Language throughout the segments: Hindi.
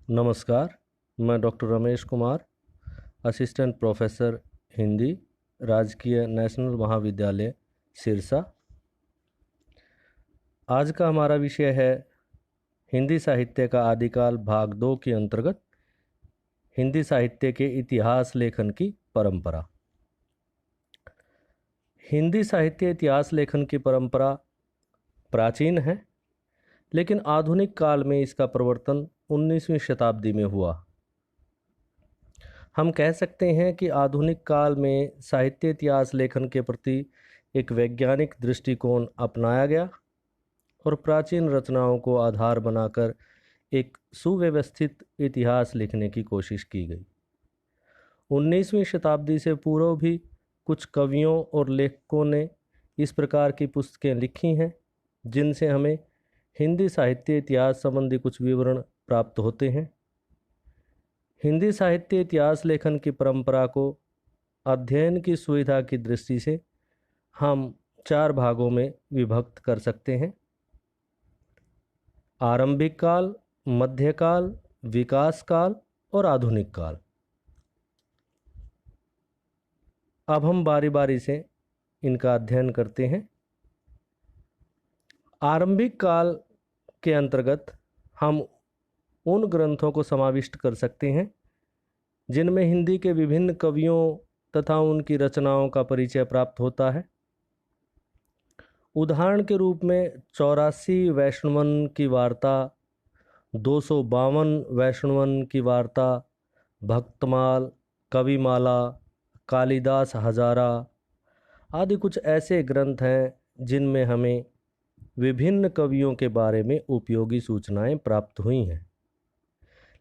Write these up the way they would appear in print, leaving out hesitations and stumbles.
नमस्कार। मैं doctor Ramesh Kumar, assistant professor Hindi, राजकीय नेशनल महाविद्यालय सिरसा। आज का हमारा विषय है हिंदी साहित्य का आदिकाल भाग 2 के अंतर्गत हिंदी साहित्य के इतिहास लेखन की परंपरा। हिंदी साहित्य इतिहास लेखन की परंपरा प्राचीन है, लेकिन आधुनिक काल में इसका प्रवर्तन 19वीं शताब्दी में हुआ। हम कह सकते हैं कि आधुनिक काल में साहित्य इतिहास लेखन के प्रति एक वैज्ञानिक दृष्टिकोण अपनाया गया और प्राचीन रचनाओं को आधार बनाकर एक सुव्यवस्थित इतिहास लिखने की कोशिश की गई। 19वीं शताब्दी से पूर्व भी कुछ कवियों और लेखकों ने इस प्रकार की पुस्तकें लिखी हैं, जिनसे हमें हिंदी साहित्य इतिहास संबंधी कुछ विवरण प्राप्त होते हैं। हिंदी साहित्य इतिहास लेखन की परंपरा को अध्ययन की सुविधा की दृष्टि से हम 4 भागों में विभक्त कर सकते हैं: आरंभिक काल, मध्यकाल, विकास काल और आधुनिक काल। अब हम बारी बारी से इनका अध्ययन करते हैं। आरंभिक काल के अंतर्गत हम उन ग्रंथों को समाविष्ट कर सकते हैं जिनमें हिंदी के विभिन्न कवियों तथा उनकी रचनाओं का परिचय प्राप्त होता है। उदाहरण के रूप में 84 वैष्णवन की वार्ता, 252 वैष्णवन की वार्ता, भक्तमाल, कविमाला, कालिदास हजारा आदि कुछ ऐसे ग्रंथ हैं जिनमें हमें विभिन्न कवियों के बारे में उपयोगी सूचनाएं प्राप्त हुई हैं,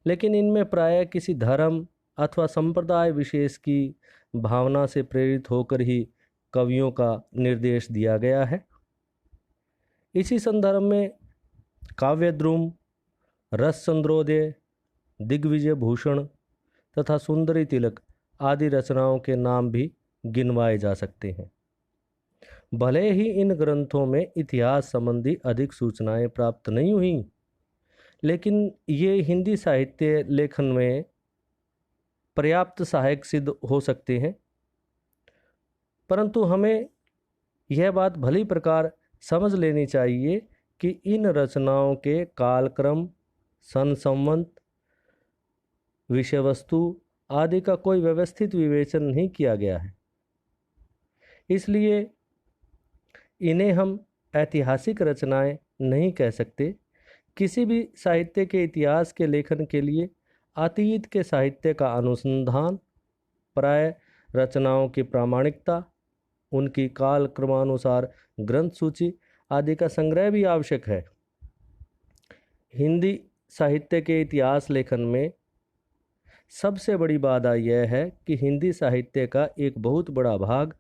लेकिन इनमें प्रायः किसी धर्म अथवा संप्रदाय विशेष की भावना से प्रेरित होकर ही कवियों का निर्देश दिया गया है। इसी संदर्भ में काव्यद्रुम, रसचंद्रोदय, दिग्विजय भूषण तथा सुंदरी तिलक आदि रचनाओं के नाम भी गिनवाए जा सकते हैं। भले ही इन ग्रंथों में इतिहास संबंधी अधिक सूचनाएं प्राप्त नहीं हुई, लेकिन ये हिंदी साहित्य लेखन में पर्याप्त सहायक सिद्ध हो सकते हैं। परंतु हमें यह बात भली प्रकार समझ लेनी चाहिए कि इन रचनाओं के कालक्रम, सन संवत, विषय वस्तु आदि का कोई व्यवस्थित विवेचन नहीं किया गया है। इसलिए इन्हें हम ऐतिहासिक रचनाएं नहीं कह सकते। किसी भी साहित्य के इतिहास के लेखन के लिए अतीत के साहित्य का अनुसंधान, प्राय रचनाओं की प्रामाणिकता, उनकी काल क्रमानुसार ग्रंथ सूची आदि का संग्रह भी आवश्यक है। हिंदी साहित्य के इतिहास लेखन में सबसे बड़ी बाधा यह है कि हिंदी साहित्य का एक बहुत बड़ा भाग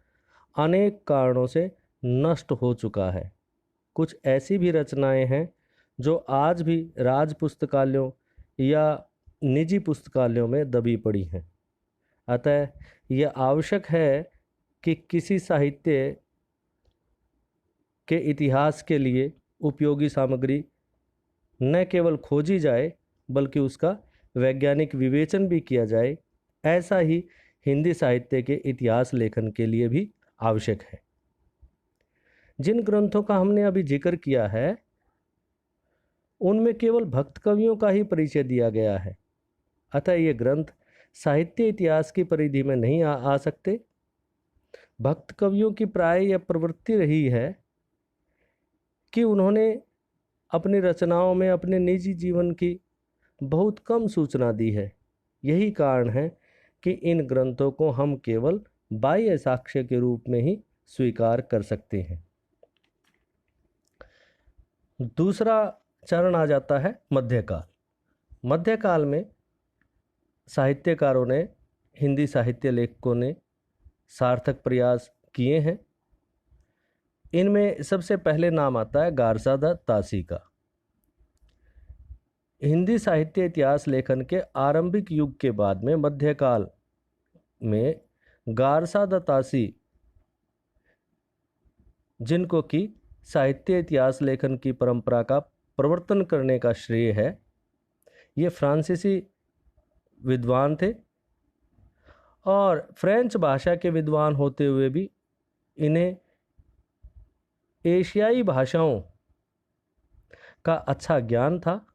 अनेक कारणों से नष्ट हो चुका है। कुछ ऐसी भी रचनाएं हैं जो आज भी राज पुस्तकालयों या निजी पुस्तकालयों में दबी पड़ी हैं। अतः यह आवश्यक है कि किसी साहित्य के इतिहास के लिए उपयोगी सामग्री न केवल खोजी जाए, बल्कि उसका वैज्ञानिक विवेचन भी किया जाए। ऐसा ही हिंदी साहित्य के इतिहास लेखन के लिए भी आवश्यक है। जिन ग्रंथों का हमने अभी जिक्र किया है, उनमें केवल भक्त कवियों का ही परिचय दिया गया है। अतः ये ग्रंथ साहित्य इतिहास की परिधि में नहीं आ सकते। भक्त कवियों की प्राय यह प्रवृत्ति रही है कि उन्होंने अपनी रचनाओं में अपने निजी जीवन की बहुत कम सूचना दी है। यही कारण है कि इन ग्रंथों को हम केवल बाह्य साक्ष्य के रूप में ही स्वीकार कर सकते हैं। दूसरा चरण आ जाता है मध्यकाल। मध्यकाल में साहित्यकारों ने, हिंदी साहित्य लेखकों ने सार्थक प्रयास किए हैं। इनमें सबसे पहले नाम आता है गारसादा तासी का। हिंदी साहित्य इतिहास लेखन के आरंभिक युग के बाद में मध्यकाल में गारसादा तासी, जिनको कि साहित्य इतिहास लेखन की परंपरा का प्रवर्तन करने का श्रेय है, ये फ्रांसीसी विद्वान थे और फ्रेंच भाषा के विद्वान होते हुए भी इन्हें एशियाई भाषाओं का अच्छा ज्ञान था।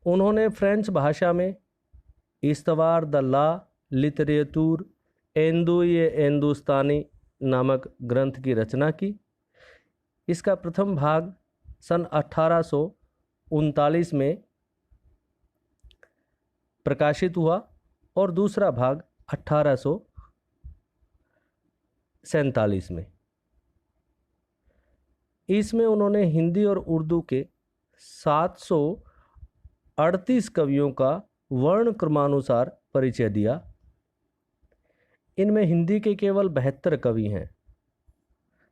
उन्होंने फ्रेंच भाषा में इस्तवार द ला लिटरेतूर एंदुए एंदुस्तानी नामक ग्रंथ की रचना की। इसका प्रथम भाग सन 1839 में प्रकाशित हुआ और दूसरा भाग 1847 में। इसमें उन्होंने हिंदी और उर्दू के 738 कवियों का वर्ण क्रमानुसार परिचय दिया। इनमें हिंदी के केवल 72 कवि हैं।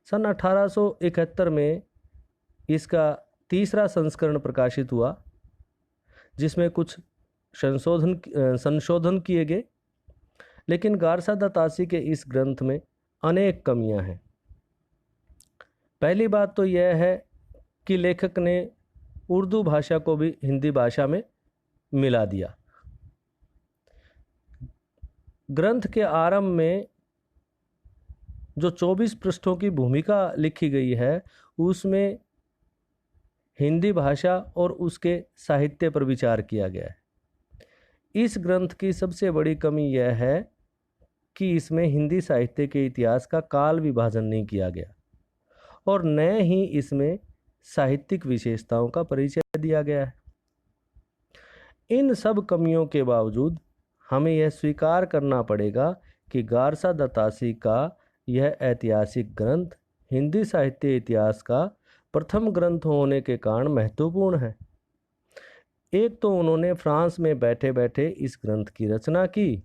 सन 1871 में इसका तीसरा संस्करण प्रकाशित हुआ, जिसमें कुछ संशोधन किए गए, लेकिन गारसा द तासी के इस ग्रंथ में अनेक कमियां हैं। पहली बात तो यह है कि लेखक ने उर्दू भाषा को भी हिंदी भाषा में मिला दिया। ग्रंथ के आरंभ में जो 24 पृष्ठों की भूमिका लिखी गई है, उसमें हिंदी भाषा और उसके साहित्य पर विचार किया गया है। इस ग्रंथ की सबसे बड़ी कमी यह है कि इसमें हिंदी साहित्य के इतिहास का काल विभाजन नहीं किया गया और न ही इसमें साहित्यिक विशेषताओं का परिचय दिया गया है। इन सब कमियों के बावजूद हमें यह स्वीकार करना पड़ेगा कि गारसा द तासी का यह ऐतिहासिक ग्रंथ हिंदी साहित्य इतिहास का प्रथम ग्रंथ होने के कारण महत्वपूर्ण है। एक तो उन्होंने फ्रांस में बैठे बैठे इस ग्रंथ की रचना की,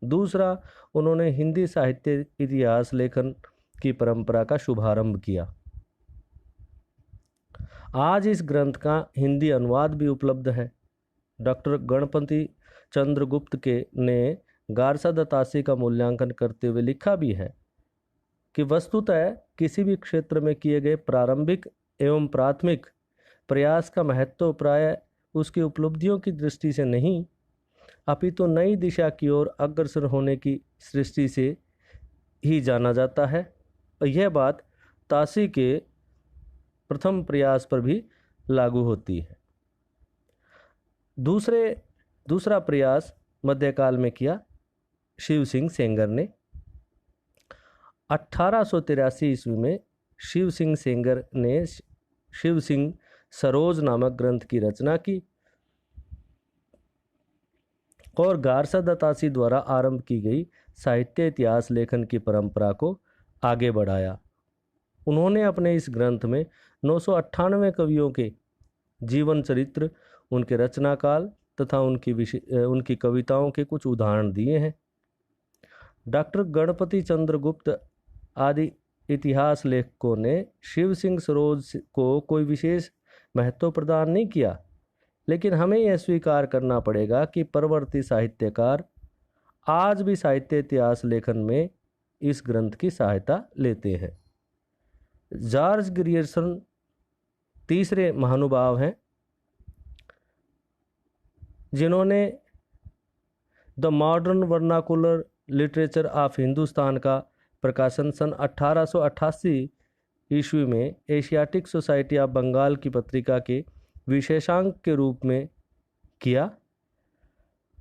दूसरा उन्होंने हिंदी साहित्य इतिहास लेखन की परंपरा का शुभारंभ किया। आज इस ग्रंथ का हिंदी अनुवाद भी उपलब्ध है। डॉक्टर गणपति चंद्र गुप्त ने गारसा द तासी का मूल्यांकन करते हुए लिखा भी है कि वस्तुतः किसी भी क्षेत्र में किए गए प्रारंभिक एवं प्राथमिक प्रयास का महत्व प्राय उसकी उपलब्धियों की दृष्टि से नहीं, अपितु नई दिशा की ओर अग्रसर होने की सृष्टि से ही जाना जाता है। और यह बात तासी के प्रथम प्रयास पर भी लागू होती है। दूसरा प्रयास मध्यकाल में किया शिव सिंह सेंगर ने। 1883 ईस्वी में शिव सिंह सेंगर ने शिव सिंह सरोज नामक ग्रंथ की रचना की और गारसा द तासी द्वारा आरंभ की गई साहित्य इतिहास लेखन की परंपरा को आगे बढ़ाया। उन्होंने अपने इस ग्रंथ में 998 कवियों के जीवन चरित्र, उनके रचना काल तथा उनकी कविताओं के कुछ उदाहरण दिए हैं। डॉक्टर गणपति चंद्र गुप्त आदि इतिहास लेखकों ने शिव सिंह सरोज को कोई विशेष महत्व प्रदान नहीं किया, लेकिन हमें यह स्वीकार करना पड़ेगा कि परवर्ती साहित्यकार आज भी साहित्य इतिहास लेखन में इस ग्रंथ की सहायता लेते हैं। जॉर्ज ग्रियर्सन तीसरे महानुभाव हैं जिन्होंने the modern vernacular literature of Hindustan का प्रकाशन सन 1888 ईस्वी में एशियाटिक सोसाइटी ऑफ बंगाल की पत्रिका के विशेषांक के रूप में किया।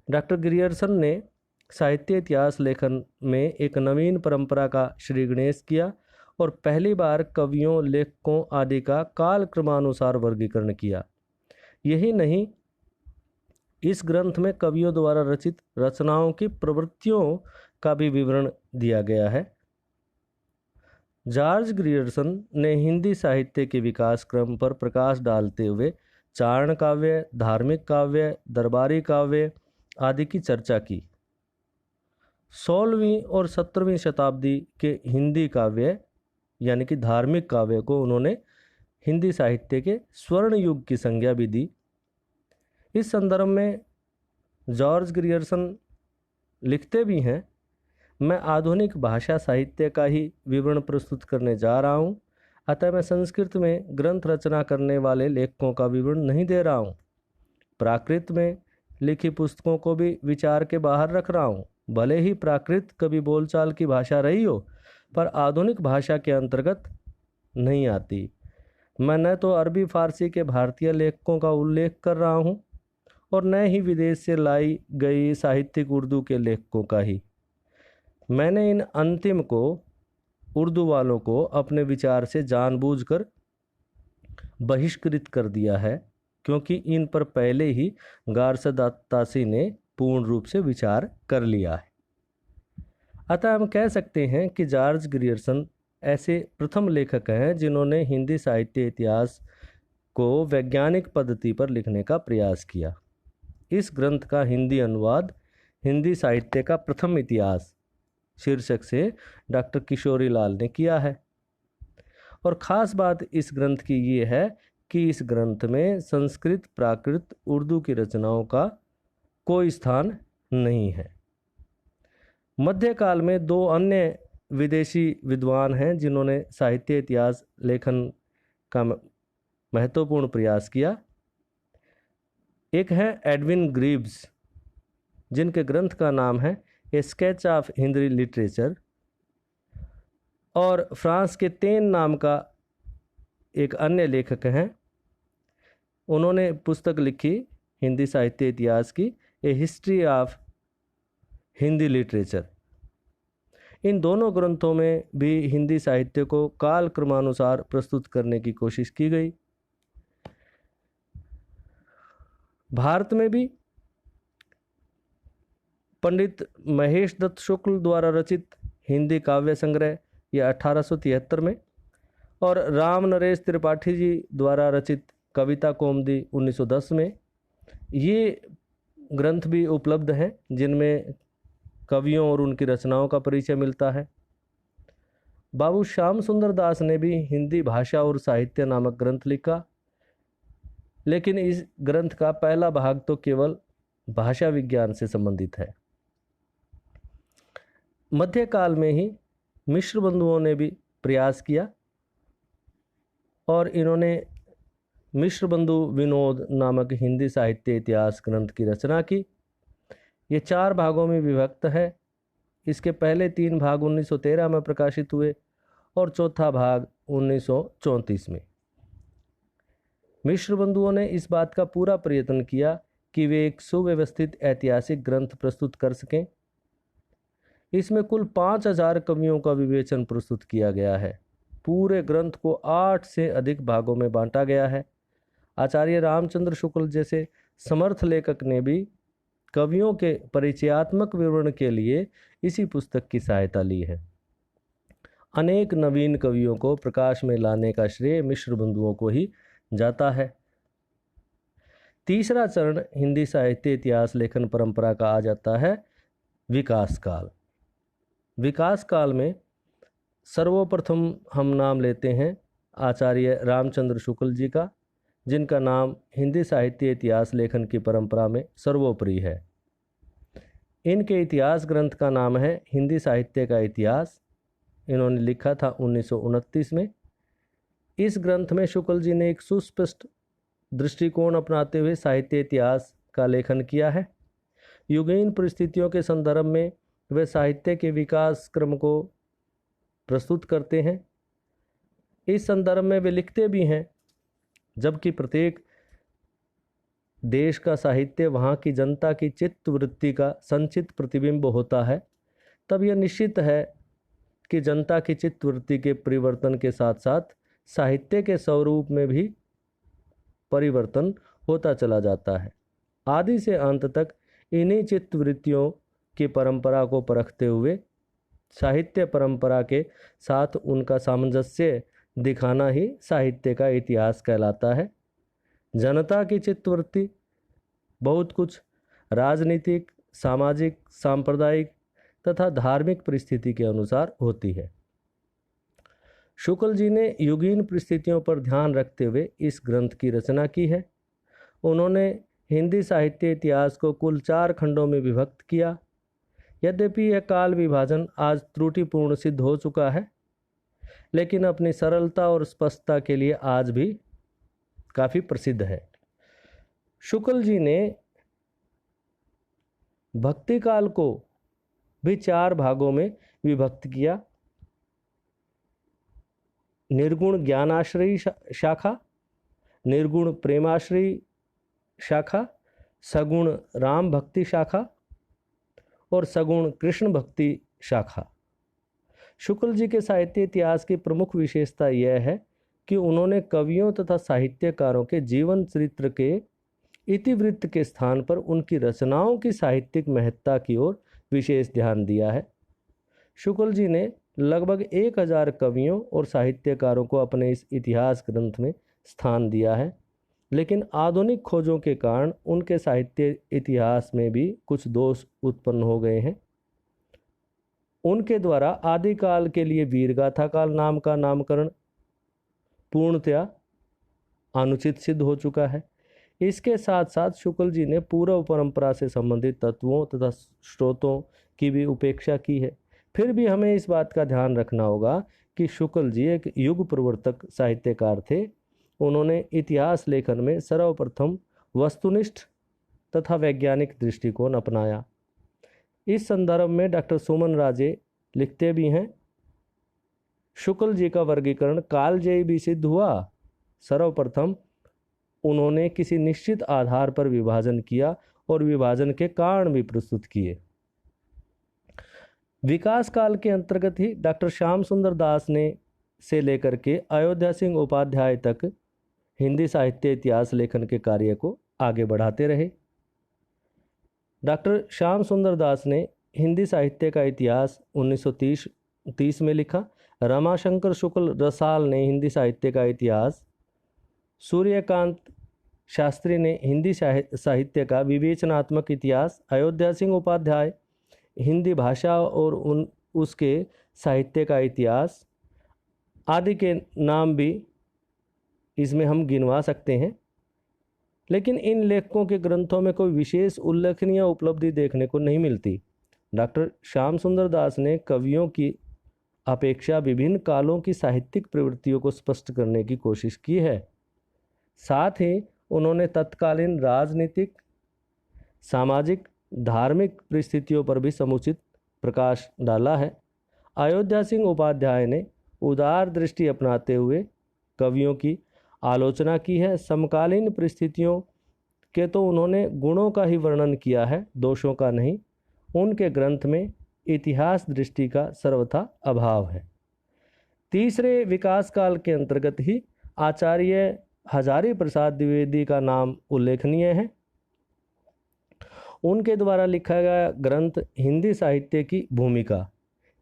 डॉक्टर ग्रियर्सन ने साहित्य इतिहास लेखन में एक नवीन परंपरा का श्री गणेश किया और पहली बार कवियों, लेखकों आदि का काल क्रमानुसार वर्गीकरण किया। यही नहीं, इस ग्रंथ में कवियों द्वारा रचित रचनाओं की प्रवृत्तियों का भी विवरण दिया गया है। जॉर्ज ग्रियर्सन ने हिंदी साहित्य के विकास क्रम पर प्रकाश डालते हुए चारण काव्य, धार्मिक काव्य, दरबारी काव्य आदि की चर्चा की। 16वीं और 17वीं शताब्दी के हिंदी काव्य यानी कि धार्मिक काव्य को उन्होंने हिंदी साहित्य के स्वर्ण युग की संज्ञा भी दी। इस संदर्भ में जॉर्ज ग्रियर्सन लिखते भी हैं, मैं आधुनिक भाषा साहित्य का ही विवरण प्रस्तुत करने जा रहा हूँ। अतः मैं संस्कृत में ग्रंथ रचना करने वाले लेखकों का विवरण नहीं दे रहा हूँ। प्राकृत में लिखी पुस्तकों को भी विचार के बाहर रख रहा हूँ। भले ही प्राकृत कभी बोलचाल की भाषा रही हो, पर आधुनिक भाषा के अंतर्गत नहीं आती। मैं न तो अरबी फारसी के भारतीय लेखकों का उल्लेख कर रहा हूँ और न ही विदेश से लाई गई साहित्यिक उर्दू के लेखकों का ही। मैंने इन अंतिम को, उर्दू वालों को, अपने विचार से जानबूझकर बहिष्कृत कर दिया है, क्योंकि इन पर पहले ही गारसदातासी ने पूर्ण रूप से विचार कर लिया है। अतः हम कह सकते हैं कि जॉर्ज ग्रियर्सन ऐसे प्रथम लेखक हैं जिन्होंने हिंदी साहित्य इतिहास को वैज्ञानिक पद्धति पर लिखने का प्रयास किया। इस ग्रंथ का हिंदी अनुवाद हिंदी साहित्य का प्रथम इतिहास शीर्षक से डॉक्टर किशोरी लाल ने किया है। और ख़ास बात इस ग्रंथ की ये है कि इस ग्रंथ में संस्कृत, प्राकृत, उर्दू की रचनाओं का कोई स्थान नहीं है। मध्यकाल में दो अन्य विदेशी विद्वान हैं जिन्होंने साहित्य इतिहास लेखन का महत्वपूर्ण प्रयास किया। एक है एडविन ग्रीव्स, जिनके ग्रंथ का नाम है ए स्केच ऑफ हिंदी लिटरेचर, और फ्रांस के तेन नाम का एक अन्य लेखक हैं। उन्होंने पुस्तक लिखी हिंदी साहित्य इतिहास की, ए हिस्ट्री ऑफ हिंदी लिटरेचर। इन दोनों ग्रंथों में भी हिंदी साहित्य को काल क्रमानुसार प्रस्तुत करने की कोशिश की गई। भारत में भी पंडित महेश दत्त शुक्ल द्वारा रचित हिंदी काव्य संग्रह यह 1873 में, और राम नरेश त्रिपाठी जी द्वारा रचित कविता कौमुदी 1910 में ये ग्रंथ भी उपलब्ध हैं, जिनमें कवियों और उनकी रचनाओं का परिचय मिलता है। बाबू श्याम सुंदर दास ने भी हिंदी भाषा और साहित्य नामक ग्रंथ लिखा, लेकिन इस ग्रंथ का पहला भाग तो केवल भाषा विज्ञान से संबंधित है। मध्यकाल में ही मिश्र बंधुओं ने भी प्रयास किया और इन्होंने मिश्र बंधु विनोद नामक हिंदी साहित्य इतिहास ग्रंथ की रचना की। ये 4 भागों में विभक्त है। इसके पहले 3 भाग 1913 में प्रकाशित हुए और चौथा भाग 1934 में। मिश्र बंधुओं ने इस बात का पूरा प्रयत्न किया कि वे एक सुव्यवस्थित ऐतिहासिक ग्रंथ प्रस्तुत कर सकें। इसमें कुल 5000 कवियों का विवेचन प्रस्तुत किया गया है। पूरे ग्रंथ को 8 से अधिक भागों में बांटा गया है। आचार्य रामचंद्र शुक्ल जैसे समर्थ लेखक ने भी कवियों के परिचयात्मक विवरण के लिए इसी पुस्तक की सहायता ली है। अनेक नवीन कवियों को प्रकाश में लाने का श्रेय मिश्र बंधुओं को ही जाता है। तीसरा चरण हिंदी साहित्य इतिहास लेखन परंपरा का आ जाता है विकास काल। विकास काल में सर्वप्रथम हम नाम लेते हैं आचार्य रामचंद्र शुक्ल जी का, जिनका नाम हिंदी साहित्य इतिहास लेखन की परंपरा में सर्वोपरि है। इनके इतिहास ग्रंथ का नाम है हिंदी साहित्य का इतिहास। इन्होंने लिखा था 1929 में। इस ग्रंथ में शुक्ल जी ने एक सुस्पष्ट दृष्टिकोण अपनाते हुए साहित्य इतिहास का लेखन किया है। युगीन परिस्थितियों के संदर्भ में वे साहित्य के विकास क्रम को प्रस्तुत करते हैं। इस संदर्भ में वे लिखते भी हैं, जबकि प्रत्येक देश का साहित्य वहाँ की जनता की चित्त वृत्ति का संचित प्रतिबिंब होता है, तब यह निश्चित है कि जनता की चित्त वृत्ति के परिवर्तन के साथ साथ साहित्य के स्वरूप में भी परिवर्तन होता चला जाता है। आदि से अंत तक इन्हीं चित्त वृत्तियों की परंपरा को परखते हुए साहित्य परंपरा के साथ उनका सामंजस्य दिखाना ही साहित्य का इतिहास कहलाता है। जनता की चित्तवृत्ति बहुत कुछ राजनीतिक, सामाजिक, सांप्रदायिक तथा धार्मिक परिस्थिति के अनुसार होती है। शुक्ल जी ने युगीन परिस्थितियों पर ध्यान रखते हुए इस ग्रंथ की रचना की है। उन्होंने हिंदी साहित्य इतिहास को कुल 4 खंडों में विभक्त किया। यद्यपि यह काल विभाजन आज त्रुटिपूर्ण सिद्ध हो चुका है, लेकिन अपनी सरलता और स्पष्टता के लिए आज भी काफ़ी प्रसिद्ध है। शुक्ल जी ने भक्ति काल को भी 4 भागों में विभक्त किया। निर्गुण ज्ञानाश्रयी शाखा, निर्गुण प्रेमाश्रयी शाखा, सगुण राम भक्ति शाखा और सगुण कृष्ण भक्ति शाखा। शुक्ल जी के साहित्य इतिहास की प्रमुख विशेषता यह है कि उन्होंने कवियों तथा साहित्यकारों के जीवन चरित्र के इतिवृत्त के स्थान पर उनकी रचनाओं की साहित्यिक महत्ता की ओर विशेष ध्यान दिया है। शुक्ल जी ने लगभग 1000 कवियों और साहित्यकारों को अपने इस इतिहास ग्रंथ में स्थान दिया है, लेकिन आधुनिक खोजों के कारण उनके साहित्य इतिहास में भी कुछ दोष उत्पन्न हो गए हैं। उनके द्वारा आदिकाल के लिए वीरगाथा काल नाम का नामकरण पूर्णतया अनुचित सिद्ध हो चुका है। इसके साथ साथ शुक्ल जी ने पूर्व परंपरा से संबंधित तत्वों तथा स्रोतों की भी उपेक्षा की है। फिर भी हमें इस बात का ध्यान रखना होगा कि शुक्ल जी एक युग प्रवर्तक साहित्यकार थे। उन्होंने इतिहास लेखन में सर्वप्रथम वस्तुनिष्ठ तथा वैज्ञानिक दृष्टिकोण अपनाया। इस संदर्भ में डॉक्टर सुमन राजे लिखते भी हैं, शुक्ल जी का वर्गीकरण कालजयी भी सिद्ध हुआ। सर्वप्रथम उन्होंने किसी निश्चित आधार पर विभाजन किया और विभाजन के कारण भी प्रस्तुत किए। विकास काल के अंतर्गत ही डॉक्टर श्याम सुंदर दास ने से लेकर के अयोध्या सिंह उपाध्याय तक हिंदी साहित्य इतिहास लेखन के कार्य को आगे बढ़ाते रहे। डॉक्टर श्याम सुंदर दास ने हिंदी साहित्य का इतिहास 1930 में लिखा। रमाशंकर शुक्ल रसाल ने हिंदी साहित्य का इतिहास, सूर्यकांत शास्त्री ने हिंदी साहित्य का विवेचनात्मक इतिहास, अयोध्या सिंह उपाध्याय हिंदी भाषा और उसके साहित्य का इतिहास आदि के नाम भी इसमें हम गिनवा सकते हैं। लेकिन इन लेखकों के ग्रंथों में कोई विशेष उल्लेखनीय उपलब्धि देखने को नहीं मिलती। डॉक्टर श्याम सुंदर दास ने कवियों की अपेक्षा विभिन्न कालों की साहित्यिक प्रवृत्तियों को स्पष्ट करने की कोशिश की है। साथ ही उन्होंने तत्कालीन राजनीतिक, सामाजिक, धार्मिक परिस्थितियों पर भी समुचित प्रकाश डाला है। अयोध्या सिंह उपाध्याय ने उदार दृष्टि अपनाते हुए कवियों की आलोचना की है। समकालीन परिस्थितियों के तो उन्होंने गुणों का ही वर्णन किया है, दोषों का नहीं। उनके ग्रंथ में इतिहास दृष्टि का सर्वथा अभाव है। तीसरे विकास काल के अंतर्गत ही आचार्य हजारी प्रसाद द्विवेदी का नाम उल्लेखनीय है। उनके द्वारा लिखा गया ग्रंथ हिंदी साहित्य की भूमिका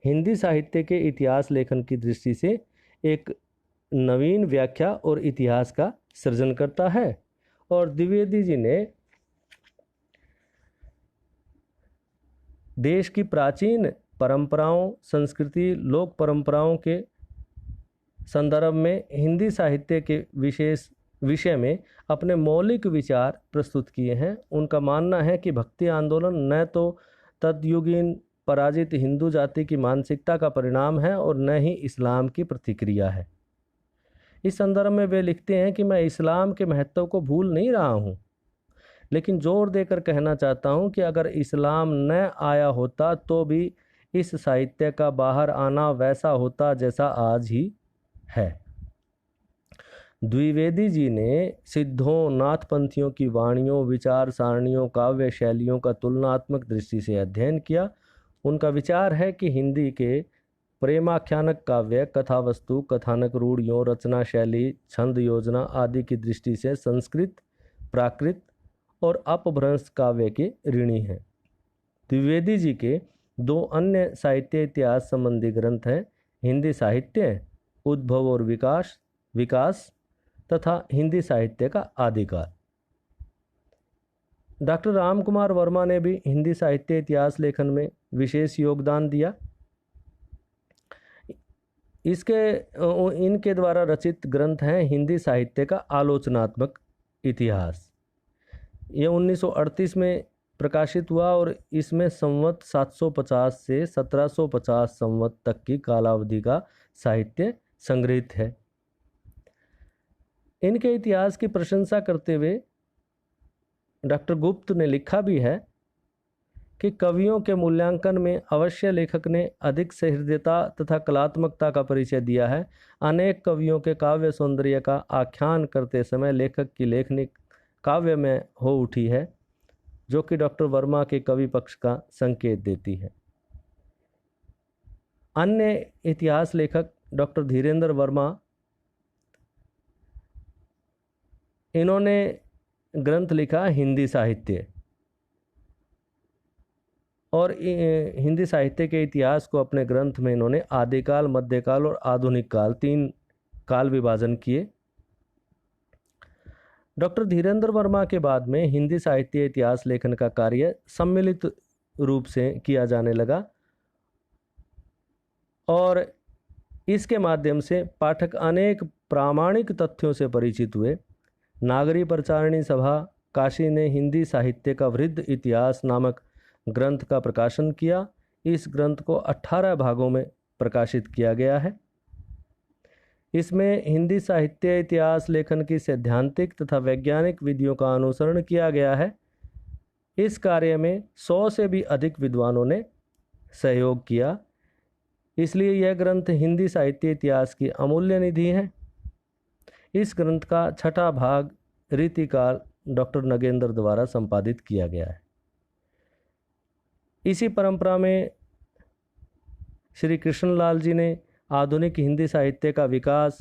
हिंदी साहित्य के इतिहास लेखन की दृष्टि से एक नवीन व्याख्या और इतिहास का सृजन करता है। और द्विवेदी जी ने देश की प्राचीन परंपराओं, संस्कृति, लोक परंपराओं के संदर्भ में हिंदी साहित्य के विषय में अपने मौलिक विचार प्रस्तुत किए हैं। उनका मानना है कि भक्ति आंदोलन न तो तद्युगीन पराजित हिंदू जाति की मानसिकता का परिणाम है और न ही इस्लाम की प्रतिक्रिया है। इस संदर्भ में वे लिखते हैं कि मैं इस्लाम के महत्व को भूल नहीं रहा हूँ, लेकिन जोर देकर कहना चाहता हूँ कि अगर इस्लाम न आया होता तो भी इस साहित्य का बाहर आना वैसा होता जैसा आज ही है। द्विवेदी जी ने सिद्धों, नाथपंथियों की वाणियों, विचार सारणियों, काव्य शैलियों का तुलनात्मक दृष्टि से अध्ययन किया। उनका विचार है कि हिंदी के प्रेमाख्यानक काव्य, कथावस्तु, कथानक रूढ़ियों, रचना शैली, छंद योजना आदि की दृष्टि से संस्कृत, प्राकृत और अपभ्रंश काव्य के ऋणी हैं। द्विवेदी जी के 2 अन्य साहित्य इतिहास संबंधी ग्रंथ हैं, हिंदी साहित्य उद्भव और विकास तथा हिंदी साहित्य का आदिकाल। डॉक्टर राम कुमार वर्मा ने भी हिंदी साहित्य इतिहास लेखन में विशेष योगदान दिया। इनके द्वारा रचित ग्रंथ हैं हिंदी साहित्य का आलोचनात्मक इतिहास। ये 1938 में प्रकाशित हुआ और इसमें संवत 750 से 1750 संवत तक की कालावधि का साहित्य संग्रहित है। इनके इतिहास की प्रशंसा करते हुए डॉक्टर गुप्त ने लिखा भी है कि कवियों के मूल्यांकन में अवश्य लेखक ने अधिक सहृदयता तथा कलात्मकता का परिचय दिया है। अनेक कवियों के काव्य सौंदर्य का आख्यान करते समय लेखक की लेखनी काव्य में हो उठी है, जो कि डॉक्टर वर्मा के कवि पक्ष का संकेत देती है। अन्य इतिहास लेखक डॉक्टर धीरेन्द्र वर्मा, इन्होंने ग्रंथ लिखा हिंदी साहित्य, और हिंदी साहित्य के इतिहास को अपने ग्रंथ में इन्होंने आदिकाल, मध्यकाल और आधुनिक काल, 3 काल विभाजन किए। डॉक्टर धीरेन्द्र वर्मा के बाद में हिंदी साहित्य इतिहास लेखन का कार्य सम्मिलित रूप से किया जाने लगा और इसके माध्यम से पाठक अनेक प्रामाणिक तथ्यों से परिचित हुए। नागरी प्रचारणी सभा काशी ने हिंदी साहित्य का वृद्ध इतिहास नामक ग्रंथ का प्रकाशन किया। इस ग्रंथ को 18 भागों में प्रकाशित किया गया है। इसमें हिंदी साहित्य इतिहास लेखन की सैद्धांतिक तथा वैज्ञानिक विधियों का अनुसरण किया गया है। इस कार्य में 100 से भी अधिक विद्वानों ने सहयोग किया, इसलिए यह ग्रंथ हिंदी साहित्य इतिहास की अमूल्य निधि है। इस ग्रंथ का 6ठा भाग रीतिकाल डॉक्टर नगेंद्र द्वारा संपादित किया गया है। इसी परंपरा में श्री कृष्णलाल जी ने आधुनिक हिंदी साहित्य का विकास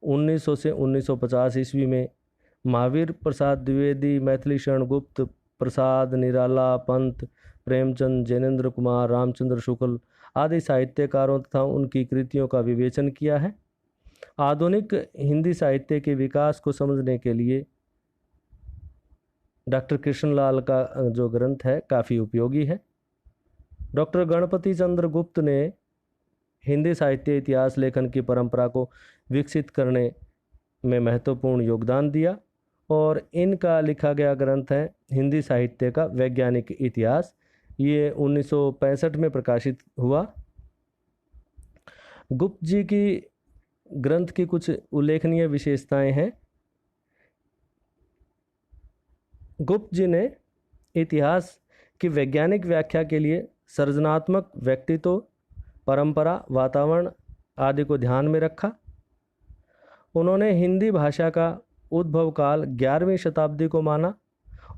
1900 से 1950 ईस्वी में महावीर प्रसाद द्विवेदी, मैथिली शरण गुप्त, प्रसाद निराला, पंत, प्रेमचंद, जैनेन्द्र कुमार, रामचंद्र शुक्ल आदि साहित्यकारों तथा उनकी कृतियों का विवेचन किया है। आधुनिक हिंदी साहित्य के विकास को समझने के लिए डॉक्टर कृष्णलाल का जो ग्रंथ है काफ़ी उपयोगी है। डॉक्टर गणपति चंद्र गुप्त ने हिंदी साहित्य इतिहास लेखन की परंपरा को विकसित करने में महत्वपूर्ण योगदान दिया और इनका लिखा गया ग्रंथ है हिंदी साहित्य का वैज्ञानिक इतिहास। ये 1965 में प्रकाशित हुआ। गुप्त जी की ग्रंथ की कुछ उल्लेखनीय विशेषताएं हैं। गुप्त जी ने इतिहास की वैज्ञानिक व्याख्या के लिए सृजनात्मक व्यक्तित्व, परंपरा, वातावरण आदि को ध्यान में रखा। उन्होंने हिंदी भाषा का उद्भव काल 11वीं शताब्दी को माना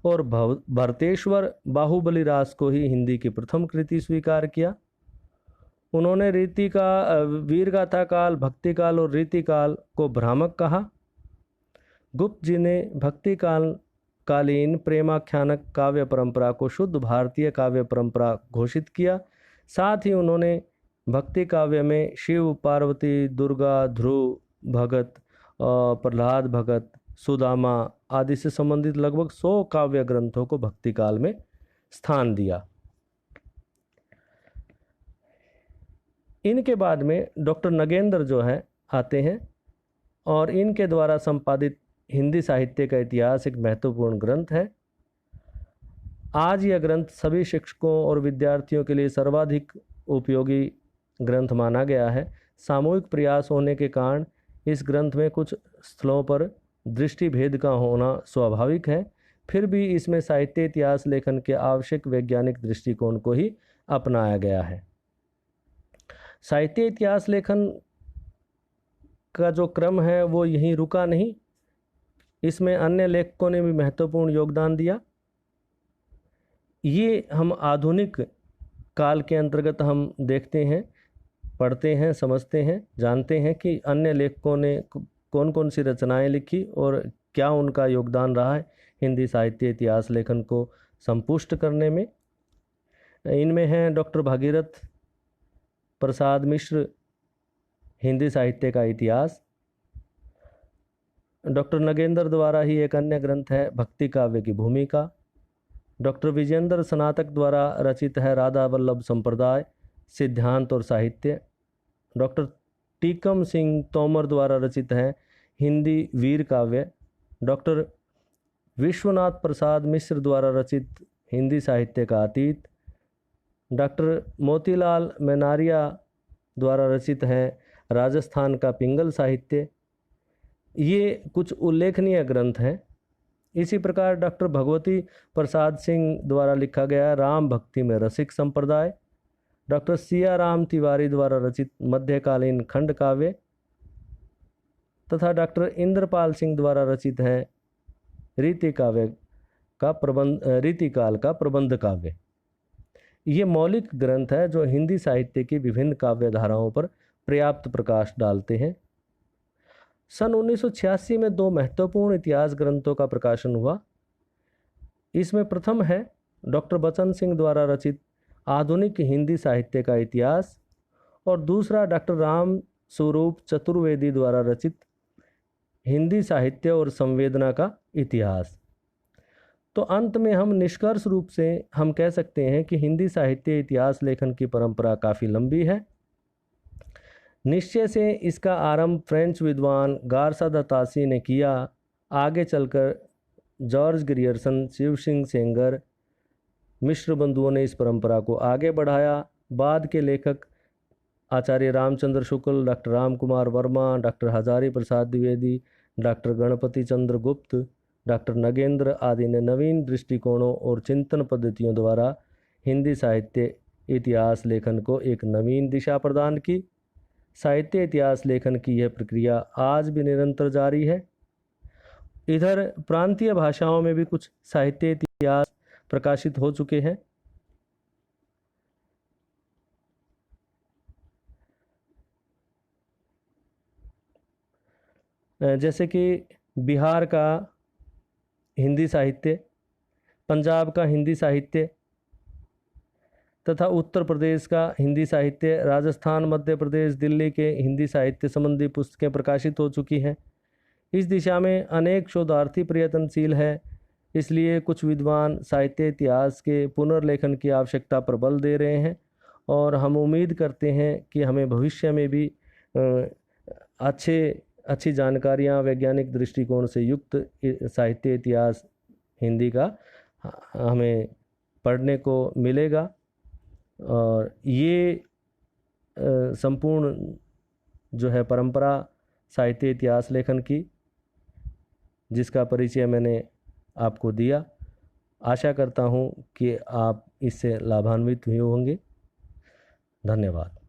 और भरतेश्वर बाहुबली रास को ही हिंदी की प्रथम कृति स्वीकार किया। उन्होंने रीति का वीरगाथा काल, भक्ति काल और रीति काल को भ्रामक कहा। गुप्त जी ने भक्ति कालीन प्रेमाख्यानक काव्य परंपरा को शुद्ध भारतीय काव्य परंपरा घोषित किया। साथ ही उन्होंने भक्ति काव्य में शिव, पार्वती, दुर्गा, ध्रुव भगत, प्रहलाद भगत, सुदामा आदि से संबंधित लगभग 100 काव्य ग्रंथों को भक्ति काल में स्थान दिया। इनके बाद में डॉक्टर नगेंद्र जो है आते हैं और इनके द्वारा संपादित हिंदी साहित्य का इतिहास एक महत्वपूर्ण ग्रंथ है। आज यह ग्रंथ सभी शिक्षकों और विद्यार्थियों के लिए सर्वाधिक उपयोगी ग्रंथ माना गया है। सामूहिक प्रयास होने के कारण इस ग्रंथ में कुछ स्थलों पर दृष्टि भेद का होना स्वाभाविक है, फिर भी इसमें साहित्य इतिहास लेखन के आवश्यक वैज्ञानिक दृष्टिकोण को ही अपनाया गया है। साहित्य इतिहास लेखन का जो क्रम है वो यहीं रुका नहीं, इसमें अन्य लेखकों ने भी महत्वपूर्ण योगदान दिया। ये हम आधुनिक काल के अंतर्गत हम देखते हैं, पढ़ते हैं, समझते हैं, जानते हैं कि अन्य लेखकों ने कौन कौन सी रचनाएं लिखी और क्या उनका योगदान रहा है हिंदी साहित्य इतिहास लेखन को संपुष्ट करने में। इनमें हैं डॉक्टर भागीरथ प्रसाद मिश्र, हिंदी साहित्य का इतिहास। डॉक्टर नगेंद्र द्वारा ही एक अन्य ग्रंथ है भक्ति काव्य की भूमिका। डॉक्टर विजेंद्र स्नातक द्वारा रचित है राधा वल्लभ संप्रदाय, सिद्धांत और साहित्य। डॉक्टर टीकम सिंह तोमर द्वारा रचित है हिंदी वीर काव्य। डॉक्टर विश्वनाथ प्रसाद मिश्र द्वारा रचित हिंदी साहित्य का अतीत। डॉक्टर मोतीलाल मेनारिया द्वारा रचित है राजस्थान का पिंगल साहित्य, ये कुछ उल्लेखनीय ग्रंथ हैं। इसी प्रकार डॉक्टर भगवती प्रसाद सिंह द्वारा लिखा गया राम भक्ति में रसिक संप्रदाय, डॉक्टर सिया राम तिवारी द्वारा रचित मध्यकालीन खंड काव्य तथा डॉक्टर इंद्रपाल सिंह द्वारा रचित है रीतिकाल का प्रबंध काव्य। ये मौलिक ग्रंथ है जो हिंदी साहित्य की विभिन्न काव्य धाराओं पर पर्याप्त प्रकाश डालते हैं। सन 1986 में 2 महत्वपूर्ण इतिहास ग्रंथों का प्रकाशन हुआ। इसमें प्रथम है डॉक्टर बचन सिंह द्वारा रचित आधुनिक हिंदी साहित्य का इतिहास और दूसरा डॉक्टर राम स्वरूप चतुर्वेदी द्वारा रचित हिंदी साहित्य और संवेदना का इतिहास। तो अंत में हम निष्कर्ष रूप से हम कह सकते हैं कि हिंदी साहित्य इतिहास लेखन की परंपरा काफ़ी लंबी है। निश्चय से इसका आरंभ फ्रेंच विद्वान गारसा द तासी ने किया। आगे चलकर जॉर्ज ग्रियर्सन, शिव सिंह सेंगर, मिश्र बंधुओं ने इस परंपरा को आगे बढ़ाया। बाद के लेखक आचार्य Ramchandra Shukla, doctor Ram Kumar Verma, doctor Hazari Prasad Dwivedi, doctor Ganpati चंद्र गुप्त, डॉक्टर नगेंद्र आदि ने नवीन दृष्टिकोणों और चिंतन पद्धतियों द्वारा हिंदी साहित्य इतिहास लेखन को एक नवीन दिशा प्रदान की। साहित्य इतिहास लेखन की यह प्रक्रिया आज भी निरंतर जारी है। इधर प्रांतीय भाषाओं में भी कुछ साहित्य इतिहास प्रकाशित हो चुके हैं। जैसे कि बिहार का हिंदी साहित्य, पंजाब का हिंदी साहित्य तथा उत्तर प्रदेश का हिंदी साहित्य, राजस्थान, मध्य प्रदेश, दिल्ली के हिंदी साहित्य संबंधी पुस्तकें प्रकाशित हो चुकी हैं। इस दिशा में अनेक शोधार्थी प्रयत्नशील है। इसलिए कुछ विद्वान साहित्य इतिहास के पुनर्लेखन की आवश्यकता पर बल दे रहे हैं और हम उम्मीद करते हैं कि हमें भविष्य में भी अच्छी जानकारियाँ वैज्ञानिक दृष्टिकोण से युक्त साहित्य इतिहास हिंदी का हमें पढ़ने को मिलेगा। और ये संपूर्ण जो है परंपरा साहित्य इतिहास लेखन की, जिसका परिचय मैंने आपको दिया, आशा करता हूँ कि आप इससे लाभान्वित हुए होंगे। धन्यवाद।